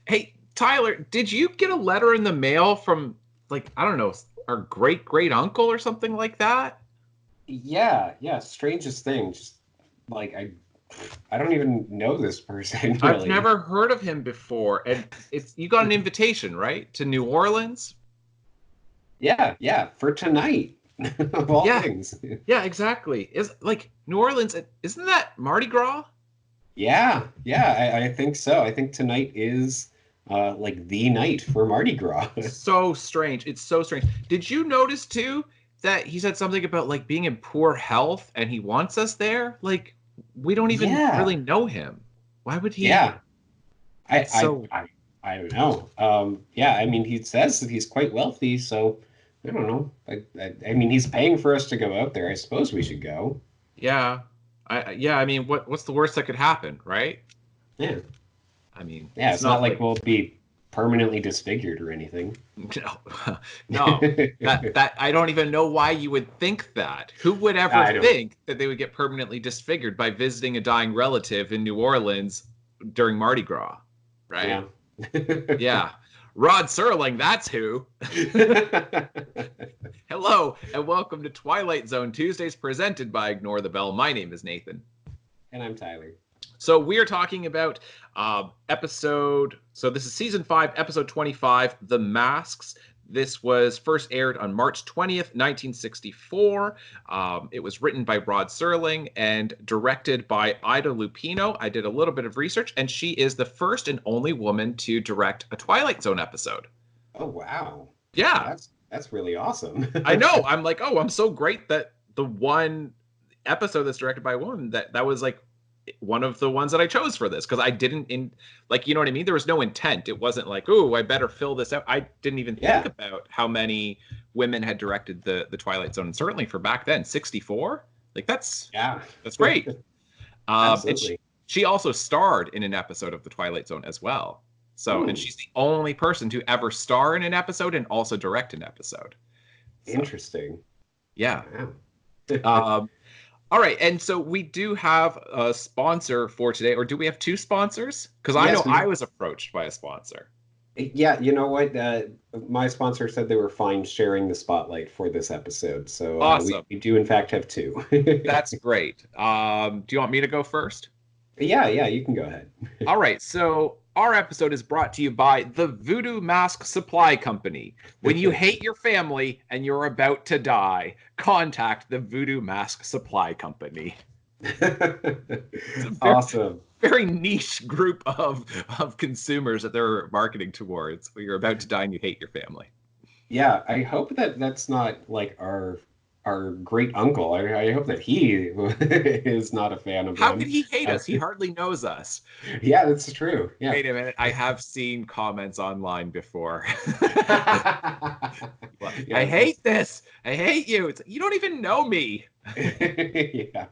Hey, Tyler, did you get a letter in the mail from, like, I don't know, our great great uncle or something like that? Yeah, strangest thing. Just like I don't even know this person I've really. never heard of him before. And it's you got an invitation, right? To New Orleans? Yeah, for tonight of all Yeah. things. Yeah, exactly. Is like New Orleans, isn't that Mardi Gras? Yeah, I think so. I think tonight is like the night for Mardi Gras. So strange. It's so strange. Did you notice too that he said something about like being in poor health and he wants us there? Like we don't even really Yeah, know him. Why would he? yeah. I It's I so I I don't know. Yeah, I mean he says that he's quite wealthy, so I don't know. I mean he's paying for us to go out there. I suppose we should go. yeah. I mean what's the worst that could happen, right? Yeah. I mean, Yeah, it's it's not not like like we'll be permanently disfigured or anything. no. No. That I don't even know why you would think that. Who would ever I don't. think that they would get permanently disfigured by visiting a dying relative in New Orleans during Mardi Gras, right? Yeah. Yeah. Rod Serling, that's who. Hello, and welcome to Twilight Zone Tuesdays presented by Ignore the Bell. My name is Nathan. And I'm Tyler. So we are talking about episode. So this is season 5, episode 25, The Masks. This was first aired on March 20th, 1964. It was written by Rod Serling and directed by Ida Lupino. I did a little bit of research, and she is the first and only woman to direct a Twilight Zone episode. Oh wow. Yeah, That's really awesome. I know. I'm like, oh, I'm so great that the one episode that's directed by a woman that was like one of the ones that I chose for this because I didn't like you know what I mean. There was no intent. It wasn't like oh I better fill this out. I didn't even think Yeah. about how many women had directed the Twilight Zone, and certainly for back then, 64. Like Yeah. that's great. And Absolutely. she also starred in an episode of the Twilight Zone as well. So and Hmm. she's the only person to ever star in an episode and also direct an episode. So Interesting. yeah. Wow. Um, all right, and so we do have a sponsor for today, or do we have two sponsors? Because I know Yes, I we was approached by a sponsor. yeah, you know what? My sponsor said they were fine sharing the spotlight for this episode. So Awesome, we do in fact have two. that's great. Do you want me to go first? Yeah, you can go ahead. All right, so our episode is brought to you by the Voodoo Mask Supply Company. When you hate your family and you're about to die, contact the Voodoo Mask Supply Company. It's a very, Awesome. very niche group of consumers that they're marketing towards when you're about to die and you hate your family. Yeah, I hope that that's not like our great uncle. I hope that he is not a fan of How could them. he hate Uh, us? He hardly knows us. yeah, that's true. Yeah. Wait a minute. I have seen comments online before. I Yeah, hate this. I hate you. You don't even know me. yeah.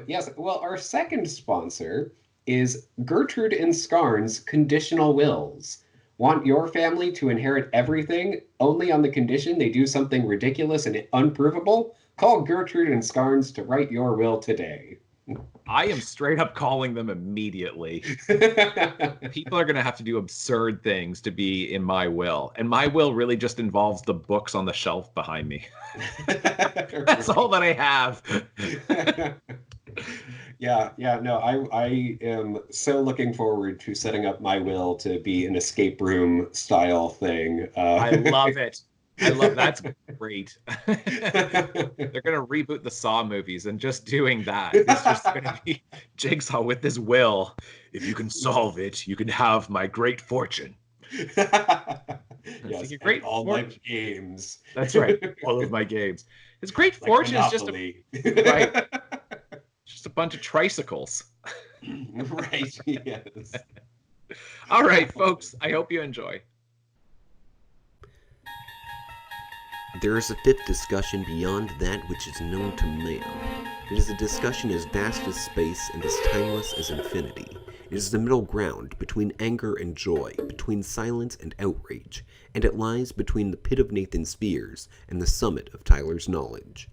Yes, well, our second sponsor is Gertrude and Scarn's Conditional Wills. Want your family to inherit everything only on the condition they do something ridiculous and unprovable? Call Gertrude and Scarns to write your will today. I am straight up calling them immediately. People are going to have to do absurd things to be in my will. And my will really just involves the books on the shelf behind me. That's all that I have. Yeah, no, I am so looking forward to setting up my will to be an escape room style thing. I love it. I love that's great. They're gonna reboot the Saw movies and just doing that. It's just gonna be Jigsaw with this will. If you can solve it, you can have my great fortune. It's like Yes, a and great all my fortune. games. That's right. All of my games. His great Like fortune is just Monopoly. right, just a bunch of tricycles. Right, yes. All right, folks. I hope you enjoy. There is a fifth discussion beyond that which is known to man. It is a discussion as vast as space and as timeless as infinity. It is the middle ground between anger and joy, between silence and outrage, and it lies between the pit of Nathan's fears and the summit of Tyler's knowledge.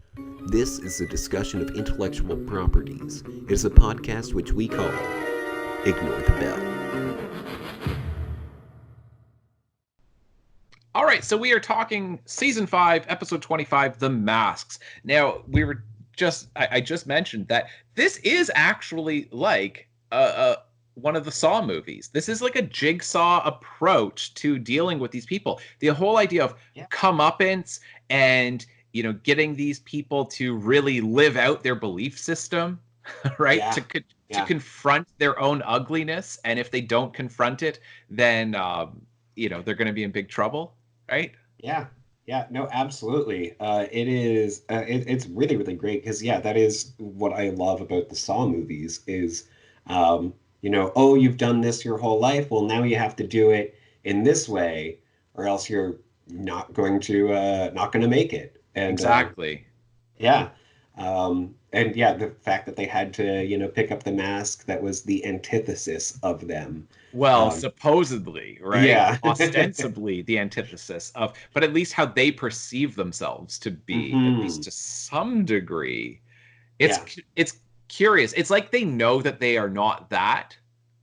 This is a discussion of intellectual properties. It is a podcast which we call Ignore the Bell. right, so we are talking season 5, episode 25, The Masks. Now, I just mentioned that this is actually like one of the Saw movies. This is like a jigsaw approach to dealing with these people. The whole idea of comeuppance and, you know, getting these people to really live out their belief system, right? Yeah. To confront their own ugliness, and if they don't confront it, then you know, they're going to be in big trouble, right? Yeah. Yeah, no, absolutely. It's really, really great because, yeah, that is what I love about the Saw movies is, you know, oh, you've done this your whole life. Well, now you have to do it in this way, or else you're not going to make it. And Exactly. yeah. And yeah, the fact that they had to, you know, pick up the mask that was the antithesis of them. Well, supposedly, right? Yeah. Ostensibly the antithesis of, but at least how they perceive themselves to be, at least to some degree. It's curious. It's like they know that they are not that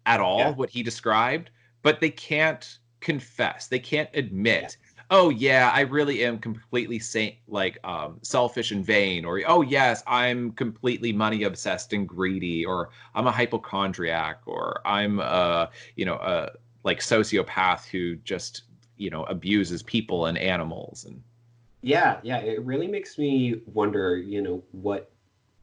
at all, what he described, but they can't confess. They can't admit, oh yeah, I really am completely selfish and vain, or oh yes, I'm completely money obsessed and greedy, or I'm a hypochondriac, or I'm like sociopath who just, you know, abuses people and animals. And yeah, it really makes me wonder, you know, what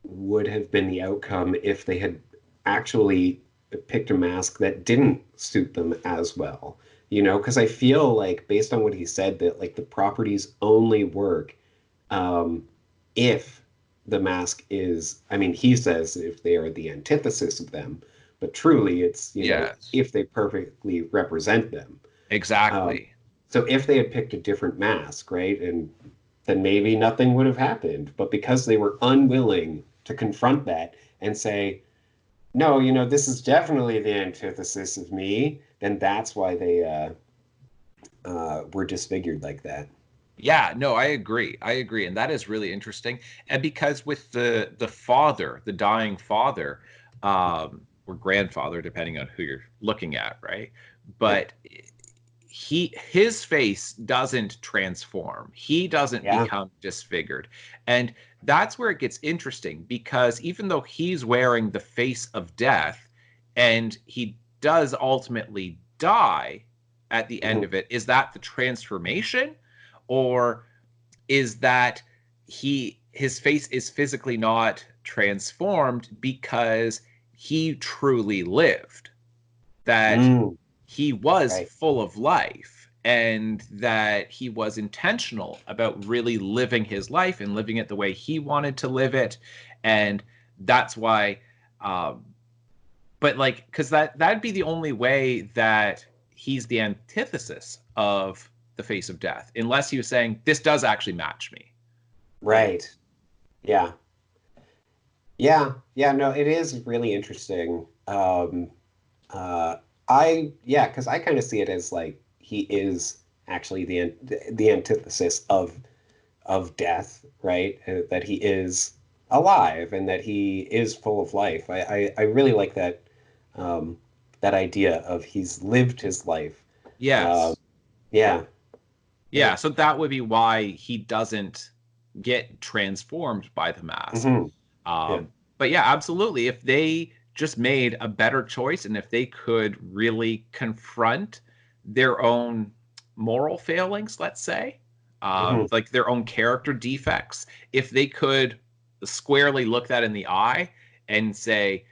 would have been the outcome if they had actually picked a mask that didn't suit them as well. You know, because I feel like based on what he said that like the properties only work if the mask is, I mean, he says if they are the antithesis of them, but truly it's, you know, if they perfectly represent them. Exactly. So if they had picked a different mask, right, and then maybe nothing would have happened. But because they were unwilling to confront that and say, no, you know, this is definitely the antithesis of me, then that's why they were disfigured like that. Yeah, no, I agree. And that is really interesting. And because with the father, the dying father, or grandfather, depending on who you're looking at, right? But his face doesn't transform. He doesn't become disfigured. And that's where it gets interesting, because even though he's wearing the face of death and he does ultimately die at the end of it, is that the transformation, or is that his face is physically not transformed because he truly lived, that he was full of life, and that he was intentional about really living his life and living it the way he wanted to live it. And that's why but like, because that'd be the only way that he's the antithesis of the face of death, unless he was saying this does actually match me. Right. Yeah, no, it is really interesting. Because I kind of see it as like he is actually the antithesis of death, right? That he is alive and that he is full of life. I really like that that idea of he's lived his life. Yes. Yeah. So that would be why he doesn't get transformed by the mask. But yeah, absolutely. If they just made a better choice, and if they could really confront their own moral failings, let's say, like their own character defects, if they could squarely look that in the eye and say,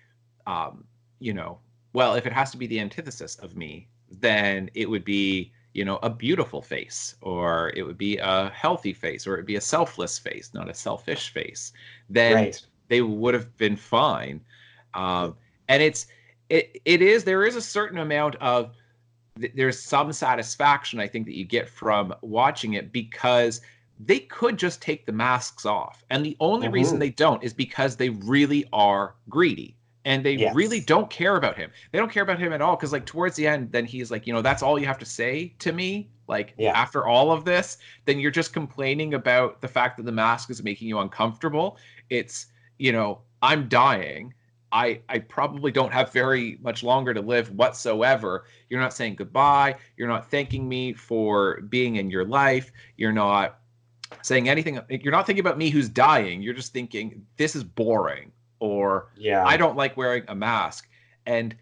you know, well, if it has to be the antithesis of me, then it would be, you know, a beautiful face, or it would be a healthy face, or it'd be a selfless face, not a selfish face, then they would have been fine. And there is a certain amount of, there's some satisfaction, I think, that you get from watching it, because they could just take the masks off. And the only reason they don't is because they really are greedy. And they really don't care about him. They don't care about him at all. Because like towards the end, then he's like, you know, that's all you have to say to me. Like after all of this, then you're just complaining about the fact that the mask is making you uncomfortable. It's, you know, I'm dying, I probably don't have very much longer to live whatsoever. You're not saying goodbye. You're not thanking me for being in your life. You're not saying anything. You're not thinking about me who's dying. You're just thinking, this is boring, or I don't like wearing a mask. And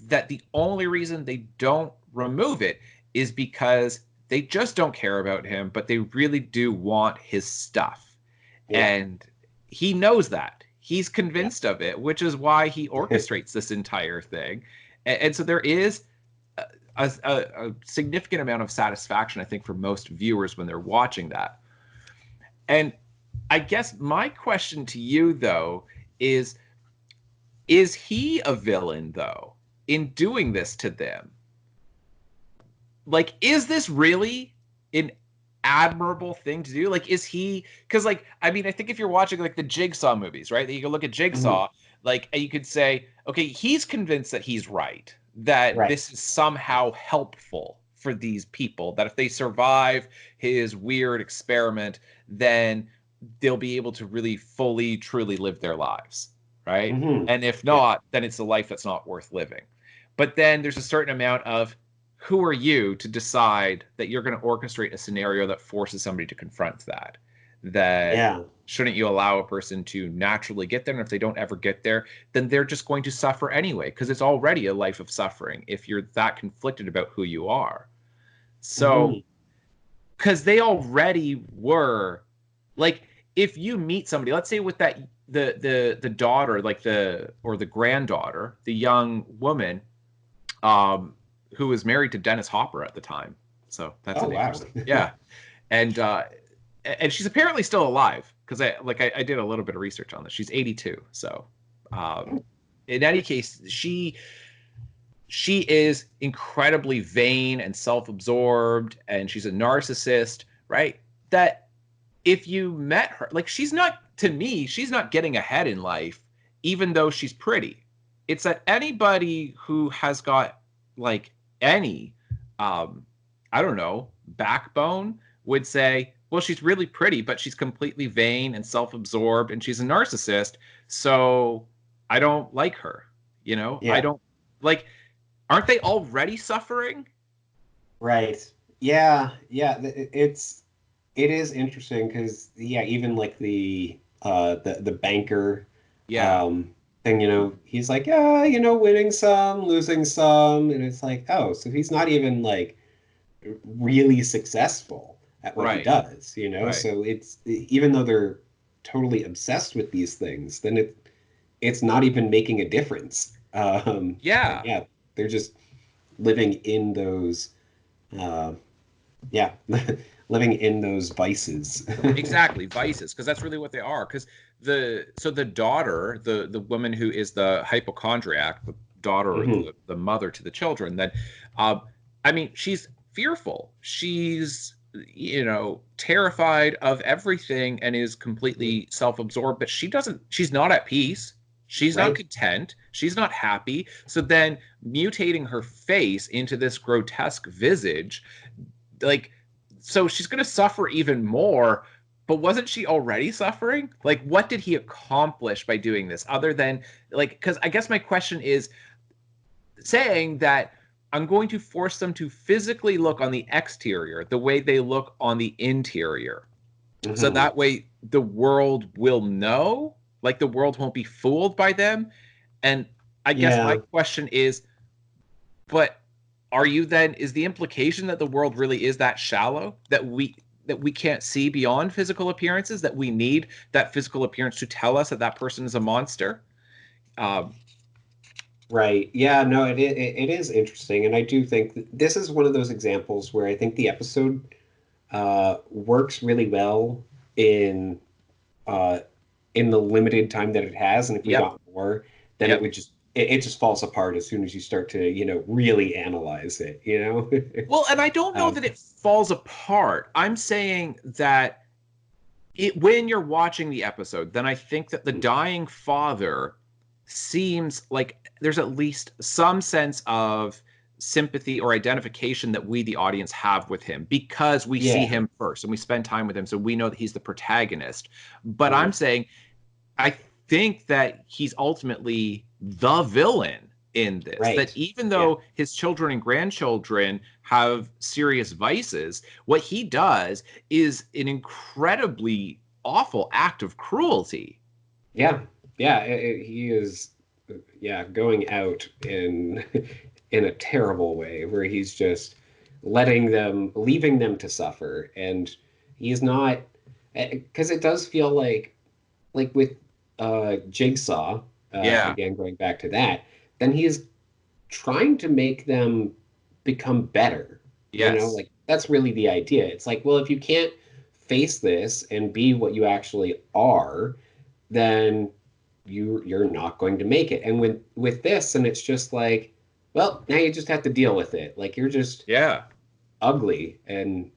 that the only reason they don't remove it is because they just don't care about him, but they really do want his stuff. Yeah. And he knows that. He's convinced of it, which is why he orchestrates this entire thing. And so there is a significant amount of satisfaction, I think, for most viewers when they're watching that. And I guess my question to you, though, is he a villain, though, in doing this to them? Like, is this really an admirable thing to do? Like, is he, because, like, I mean, I think if you're watching like the Jigsaw movies, right, that you can look at Jigsaw, like, and you could say, okay, he's convinced that he's right, that this is somehow helpful for these people, that if they survive his weird experiment, then they'll be able to really fully, truly live their lives, right? And if not, then it's a life that's not worth living. But then there's a certain amount of, who are you to decide that you're going to orchestrate a scenario that forces somebody to confront that? Shouldn't you allow a person to naturally get there? And if they don't ever get there, then they're just going to suffer anyway, because it's already a life of suffering if you're that conflicted about who you are. So, because they already were, like, if you meet somebody, let's say with that, the daughter, like or the granddaughter, the young woman, who was married to Dennis Hopper at the time. So that's interesting. Yeah. And she's apparently still alive, because I did a little bit of research on this. She's 82. So in any case, she is incredibly vain and self-absorbed, and she's a narcissist, right? That if you met her, like, she's not getting ahead in life, even though she's pretty. It's that anybody who has got, like, any, I don't know, backbone would say, well, she's really pretty, but she's completely vain and self-absorbed, and she's a narcissist, so I don't like her, you know? I don't, like, aren't they already suffering? Right. Yeah. It is interesting, because, even like the banker, thing, he's like, winning some, losing some, and it's like, oh, so he's not even, like, really successful at what he does, So it's, even though they're totally obsessed with these things, then it's not even making a difference. They're just living in those living in those vices. Exactly, vices, because that's really what they are. Because the daughter, the woman who is the hypochondriac, the daughter, or the mother to the children, then I mean, she's fearful. She's, terrified of everything, and is completely self-absorbed, but she's not at peace. She's not content. She's not happy. So then mutating her face into this grotesque visage, like, so she's going to suffer even more. But wasn't she already suffering? Like, what did he accomplish by doing this, other than, like, because I guess my question is saying that I'm going to force them to physically look on the exterior the way they look on the interior. So that way the world will know, like, the world won't be fooled by them. And I guess my question is, but is the implication that the world really is that shallow, that we can't see beyond physical appearances, that we need that physical appearance to tell us that person is a monster? Right. Yeah, no, it is interesting. And I do think this is one of those examples where I think the episode works really well in the limited time that it has. And if we got more, then it would just, it just falls apart as soon as you start to, really analyze it, Well, and I don't know that it falls apart. I'm saying that when you're watching the episode, then I think that the dying father seems like there's at least some sense of sympathy or identification that we, the audience, have with him, because we see him first and we spend time with him, so we know that he's the protagonist. But I'm saying, I think that he's ultimately the villain in this. Right. That even though his children and grandchildren have serious vices, what he does is an incredibly awful act of cruelty. Yeah. Yeah. He is, going out in in a terrible way where he's just leaving them to suffer. And he's not, because it does feel like with Jigsaw, Yeah. again, going back to that, then he is trying to make them become better. Yes. Like that's really the idea. It's like, well, if you can't face this and be what you actually are, then you're not going to make it. And with this, and it's just like, well, now you just have to deal with it. Like you're just Yeah. ugly on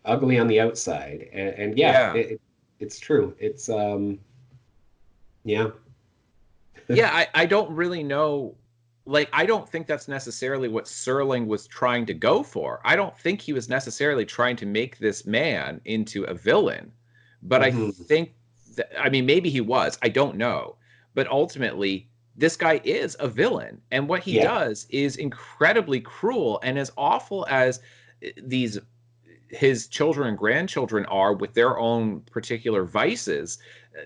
the outside. And Yeah. it's true. It's yeah. Yeah, I don't really know. Like, I don't think that's necessarily what Serling was trying to go for. I don't think he was necessarily trying to make this man into a villain. But I think that, I mean, maybe he was. I don't know. But ultimately, this guy is a villain. And what he does is incredibly cruel. And as awful as his children and grandchildren are with their own particular vices,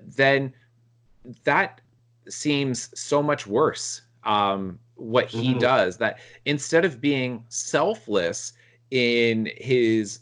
then that seems so much worse. What he does, that instead of being selfless in his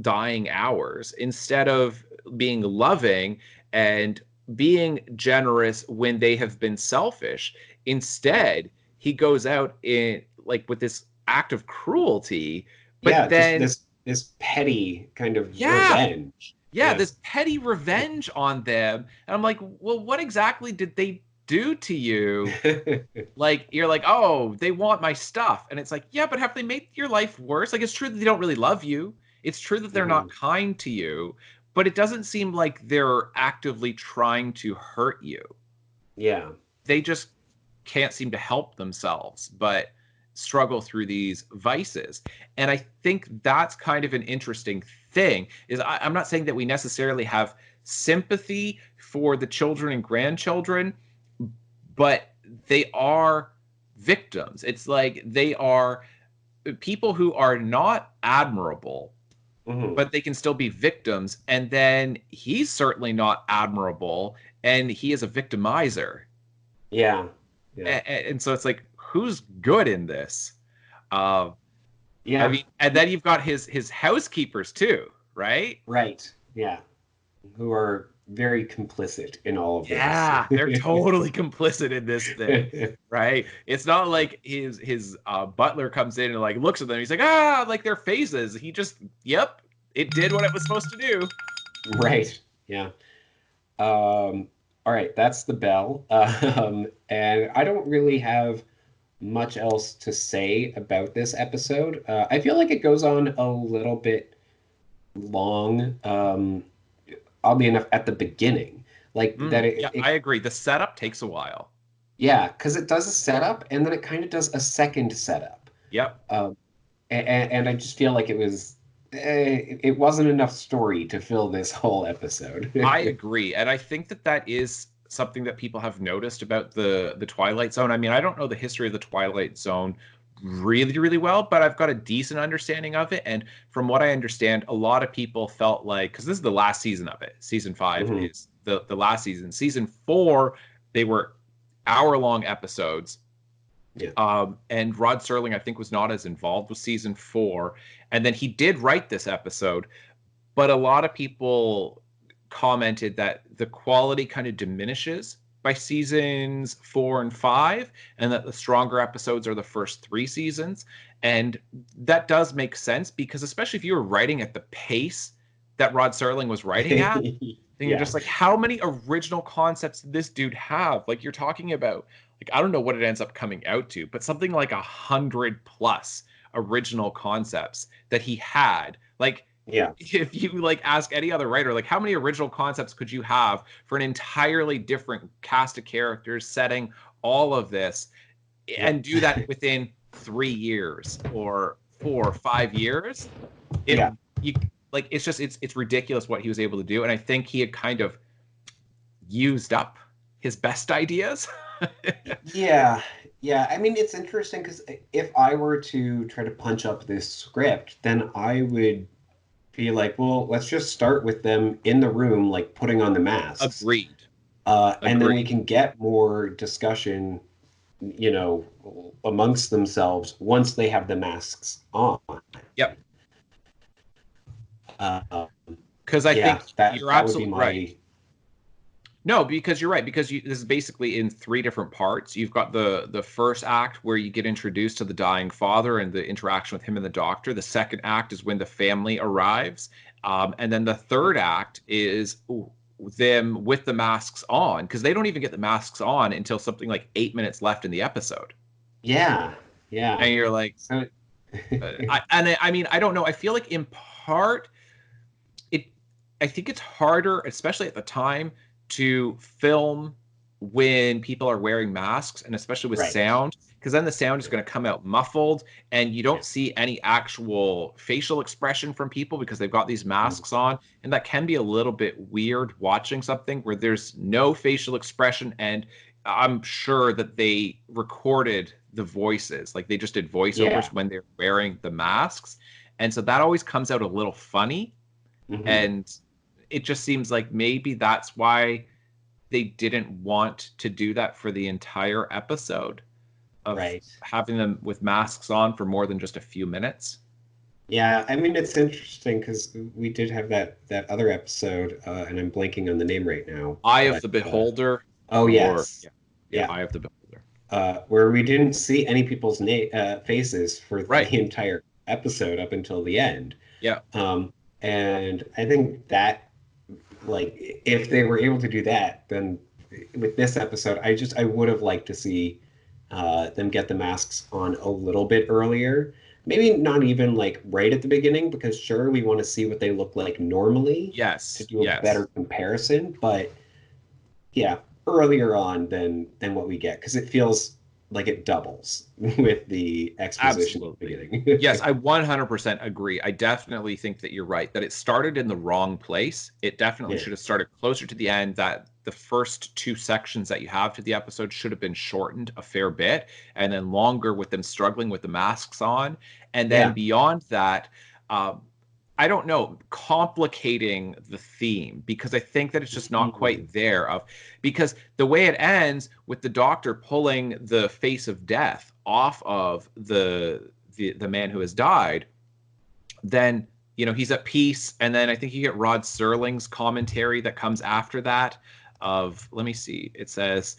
dying hours, instead of being loving and being generous when they have been selfish, instead he goes out in like with this act of cruelty, but then just this petty kind of revenge. This petty revenge on them. And I'm like, well, what exactly did they do to you? Like, you're like, oh, they want my stuff. And it's like, yeah, but have they made your life worse? Like, it's true that they don't really love you. It's true that they're not kind to you, but it doesn't seem like they're actively trying to hurt you. Yeah. They just can't seem to help themselves, but struggle through these vices. And I think that's kind of an interesting thing. Is I'm not saying that we necessarily have sympathy for the children and grandchildren, but they are victims. It's like they are people who are not admirable, but they can still be victims. And then he's certainly not admirable, and he is a victimizer. Yeah. And so it's like, who's good in this? Yeah. I mean, and then you've got his housekeepers too, right? Right. Yeah. Who are very complicit in all of this. Yeah, they're totally complicit in this thing, right? It's not like his butler comes in and like looks at them. He's like, like their faces. He just, yep, it did what it was supposed to do. Right. Yeah. All right, that's the bell. And I don't really have much else to say about this episode. I feel like it goes on a little bit long. Oddly enough, at the beginning, like that. I agree. The setup takes a while. Yeah, because it does a setup, and then it kind of does a second setup. Yep. And I just feel like it wasn't enough story to fill this whole episode. I agree, and I think that is something that people have noticed about the Twilight Zone. I mean, I don't know the history of the Twilight Zone really, really well, but I've got a decent understanding of it. And from what I understand, a lot of people felt like, because this is the last season of it, season 5 is the last season. Season 4, they were hour-long episodes. Yeah. And Rod Serling, I think, was not as involved with season 4. And then he did write this episode, but a lot of people commented that the quality kind of diminishes by seasons 4 and 5, and that the stronger episodes are the first 3 seasons. And that does make sense, because especially if you were writing at the pace that Rod Serling was writing at, then you're just like, how many original concepts did this dude have? Like, you're talking about, like, I don't know what it ends up coming out to, but something like 100+ original concepts that he had. Like, if you like ask any other writer, like, how many original concepts could you have for an entirely different cast of characters, setting, all of this, and do that within 3 years or 4 or 5 years? It's ridiculous what he was able to do. And I think he had kind of used up his best ideas. Yeah. Yeah, I mean, it's interesting because if I were to try to punch up this script, then I would be like, well, let's just start with them in the room, like putting on the masks, Agreed. and then we Agreed. can get more discussion, you know, amongst themselves once they have the masks on. Yep. Uh, Because I yeah, think that you're that would be absolutely right. my No, because you're right. Because this is basically in three different parts. You've got the first act where you get introduced to the dying father and the interaction with him and the doctor. The second act is when the family arrives, and then the third act is them with the masks on because they don't even get the masks on until something like 8 minutes left in the episode, yeah, yeah. and you're like, So I mean, I don't know. I feel like in part it I think it's harder, especially at the time, to film when people are wearing masks and especially with right. sound, because then the sound is Yeah, going to come out muffled and you yeah. don't see any actual facial expression from people because they've got these Mm, masks on. And that can be a little bit weird watching something where there's no facial expression. And I'm sure that they recorded the voices, like they just did yeah. voiceovers when they're wearing the masks. And so that always comes out a little funny. Hmm. And it just seems like maybe that's why they didn't want to do that for the entire episode of Right. having them with masks on for more than just a few minutes. Yeah, I mean it's interesting because we did have that other episode, and I'm blanking on the name right now. Eye of But the Beholder, oh or yes, yeah, yeah, Eye of the Beholder. where we didn't see any people's faces for Right. the entire episode up until the end. Yeah. And I think that, like, if they were able to do that, then with this episode, I would have liked to see them get the masks on a little bit earlier. Maybe not even like right at the beginning, because sure, we want to see what they look like normally to Yes. do a better Yes. comparison, but yeah, earlier on than what we get, because it feels like it doubles with the exposition at the Absolutely. beginning. Yes, I 100% agree. I definitely think that you're right, that it started in the wrong place. It definitely Yeah, should have started closer to the end, that the first two sections that you have to the episode should have been shortened a fair bit, and then longer with them struggling with the masks on. And then yeah. beyond that, um, I don't know, complicating the theme because I think that it's just not Mhm. quite there of because the way it ends with the doctor pulling the face of death off of the man who has died, then he's at peace, and then I think you get Rod Serling's commentary that comes after that of, let me see, it says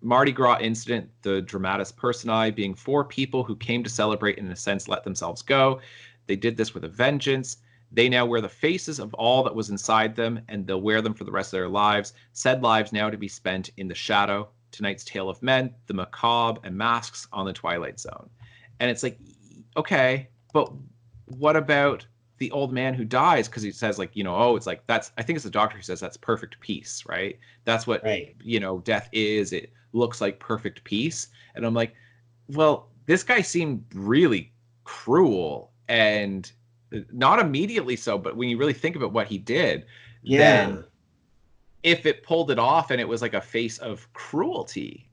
Mardi Gras incident, the dramatis personae being four people who came to celebrate and in a sense let themselves go. They did this with a vengeance. They now wear the faces of all that was inside them, and they'll wear them for the rest of their lives. Said lives now to be spent in the shadow. Tonight's tale of men, the macabre, and masks on the Twilight Zone. And it's like, okay, but what about the old man who dies? Because he says, like, oh, it's like I think it's the doctor who says that's perfect peace, right? That's what, Right. death is. It looks like perfect peace. And I'm like, well, this guy seemed really cruel, and not immediately so, but when you really think about what he did, then Yeah. if it pulled it off and it was like a face of cruelty,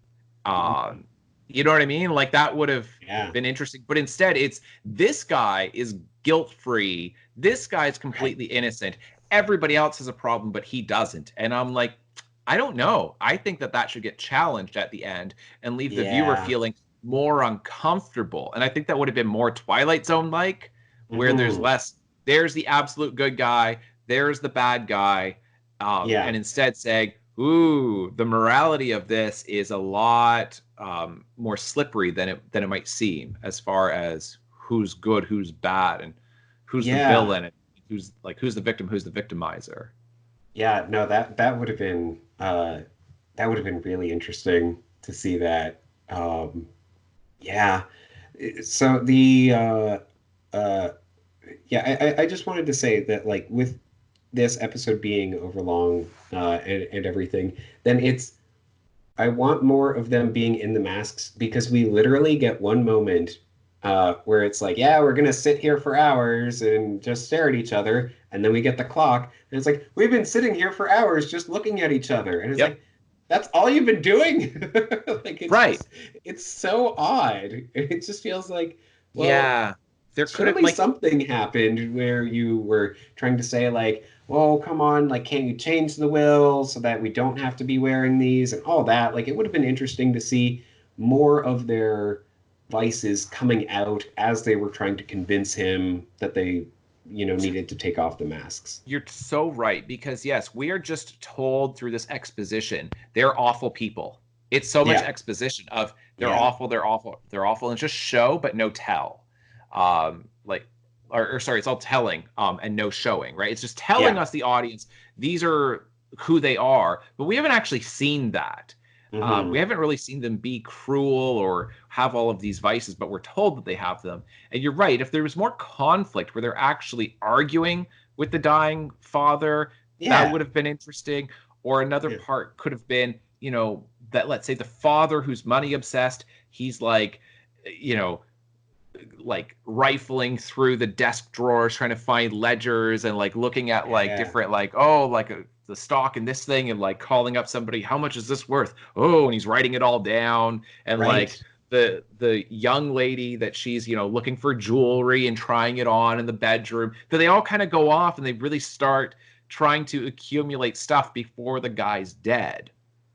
Mhm. um, you know what I mean? Like that would have Yeah. been interesting. But instead, it's this guy is guilt free. This guy's Right. completely innocent. Everybody else has a problem, but he doesn't. And I'm like, I don't know. I think that should get challenged at the end and leave the viewer Yeah. feeling more uncomfortable. And I think that would have been more Twilight Zone like, where there's Hmm. less, there's the absolute good guy, there's the bad guy, Yeah. and instead saying, ooh, the morality of this is a lot more slippery than it might seem, as far as who's good, who's bad, and who's the Yeah. villain, and who's the victim, who's the victimizer. Yeah. No, that would have been that would have been really interesting to see that. Yeah. So uh yeah, I just wanted to say that, like, with this episode being overlong, and everything, then I want more of them being in the masks, because we literally get one moment where it's like, yeah, we're gonna sit here for hours and just stare at each other, and then we get the clock, and it's like we've been sitting here for hours just looking at each other, and it's Yep. like, That's all you've been doing? Like Right. it's so odd. It just feels like, well, Yeah. There could have surely like something happened where you were trying to say like, well, come on, like, can't you change the will so that we don't have to be wearing these and all that? Like, it would have been interesting to see more of their vices coming out as they were trying to convince him that they, needed to take off the masks. you're so right because yes, we are just told through this exposition they're awful people. It's so much Yeah, exposition of they're yeah, awful, they're awful, they're awful, and it's just show but no tell. Like or sorry, it's all telling and no showing, right? It's just telling yeah. us the audience these are who they are, but we haven't actually seen that. We Hmm. haven't really seen them be cruel or have all of these vices, but we're told that they have them. And you're right. If there was more conflict where they're actually arguing with the dying father, that Yeah, would have been interesting. Or another yeah, part could have been, that let's say the father who's money obsessed, he's like, you know, like rifling through the desk drawers trying to find ledgers and like looking at like yeah. different like oh like the stock in this thing and like calling up somebody, how much is this worth, oh, and he's writing it all down. And like Right. the young lady that she's looking for jewelry and trying it on in the bedroom, that they all kind of go off and they really start trying to accumulate stuff before the guy's dead,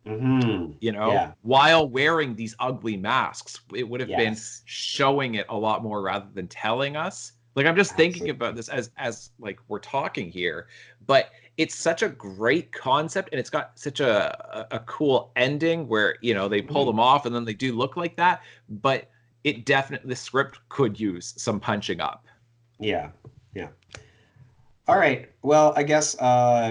Hmm. Yeah. while wearing these ugly masks. It would have been Yes. showing it a lot more rather than telling us. Like I'm just thinking about Absolutely. this as like we're talking here, but it's such a great concept and it's got such a cool ending where they pull Mhm. them off and then they do look like that, but it definitely the script could use some punching up. Yeah. Yeah. All right. Well, I guess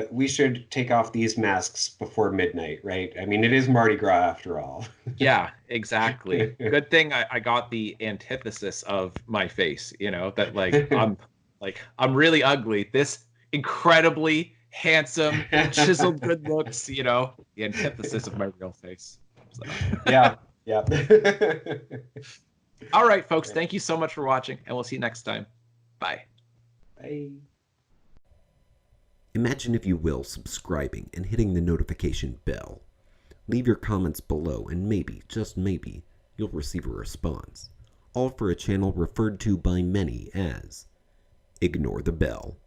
we should take off these masks before midnight, right? I mean, it is Mardi Gras after all. Yeah, exactly. Good thing I got the antithesis of my face, that like I'm really ugly. This incredibly handsome, chiseled good looks, the antithesis of my real face. So. Yeah. Yeah. All right, folks, thank you so much for watching, and we'll see you next time. Bye. Bye. Imagine, if you will, subscribing and hitting the notification bell. Leave your comments below and maybe, just maybe, you'll receive a response. All for a channel referred to by many as Ignore the Bell.